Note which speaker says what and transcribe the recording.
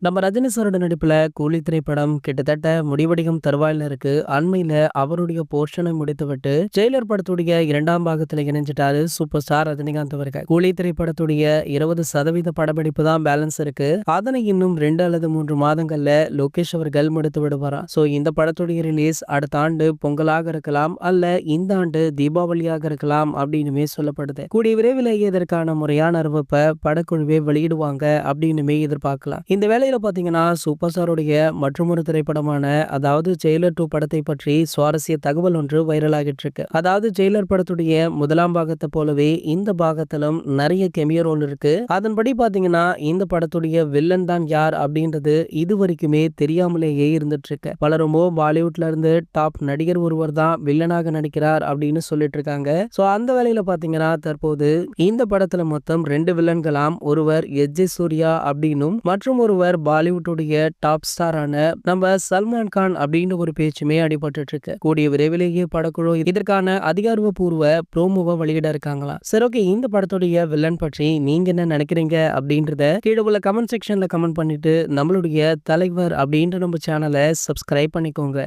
Speaker 1: நம்ம ரஜினி சாரோட நடிப்புல கூலி திரைப்படம் கிட்டத்தட்ட முடிவடையும் தருவாயில இருக்கு. அண்மையில அவருடைய போர்ஷனை முடித்துவிட்டு ஜெயிலர் படத்துடைய 2ஆம் பாகத்துல இணைஞ்சிட்டாரு சூப்பர் ஸ்டார் ரஜினிகாந்த் அவர்கள். கூலி திரைப்படத்துடைய 20% படப்பிடிப்பு தான் பேலன்ஸ் இருக்கு. அதனை இன்னும் 2 அல்லது 3 மாதங்கள்ல லோகேஷ் அவர்கள் முடித்து விடுவாராம். சோ இந்த படத்துடைய ரிலீஸ் அடுத்த ஆண்டு பொங்கலாக இருக்கலாம், அல்ல இந்த ஆண்டு தீபாவளியாக இருக்கலாம் அப்படின்னுமே சொல்லப்படுது. கூடிய விரைவிலேயே இதற்கான முறையான அறிவிப்பை படக்குழுவே வெளியிடுவாங்க அப்படின்னுமே எதிர்பார்க்கலாம். இந்த வேளையில பாத்தீங்கன்னா சூப்பர் ஸ்டாருடைய மற்றொரு திரைப்படமான அதாவது ஜெயிலர் 2 படத்தை பற்றி சுவாரஸ்ய தகவல் ஒன்று வைரல் ஆகிட்டு இருக்கு. அதாவது ஜெயிலர் படத்துடைய 1ஆம் பாகத்தை போலவே இந்த பாகத்திலும் நிறைய கெமியோ ரோல் இருக்கு. அதன்படி பாத்தீங்கன்னா இந்த படத்துடைய வில்லன் தான் யார் அப்படின்றது இதுவரைக்குமே தெரியாமலேயே இருந்துட்டு இருக்கு. பலருமோ பாலிவுட்ல இருந்து டாப் நடிகர் ஒருவர் தான் வில்லனாக நடிக்கிறார் அப்படின்னு சொல்லிட்டு இருக்காங்க. சோ அந்த வேளையில பாத்தீங்கன்னா தற்போது இந்த படத்துல மொத்தம் 2 வில்லன்களாம். ஒருவர் எஸ்.ஜே. சூர்யா அப்படின்னும் மற்றும் ஒருவர் பாலிவுட்டுடைய டாப் ஸ்டாரான நம்ம சல்மான் கான் அப்படின்னு ஒரு பேச்சுமே அடிபட்டு இருக்கு. கூடிய விரைவிலேயே படக்குழு இதற்கான அதிகாரப்பூர்வ ப்ரோமோவை வெளியிட இருக்காங்களாம். சரி, ஓகே, இந்த படத்துடைய வில்லன் பற்றி நீங்க என்ன நினைக்கிறீங்க அப்படின்றத கீழே உள்ள கமெண்ட் செக்ஷன்ல கமெண்ட் பண்ணிட்டு நம்மளுடைய தலைவர் அப்படின்ற நம்ம சேனலை சப்ஸ்கிரைப் பண்ணிக்கோங்க.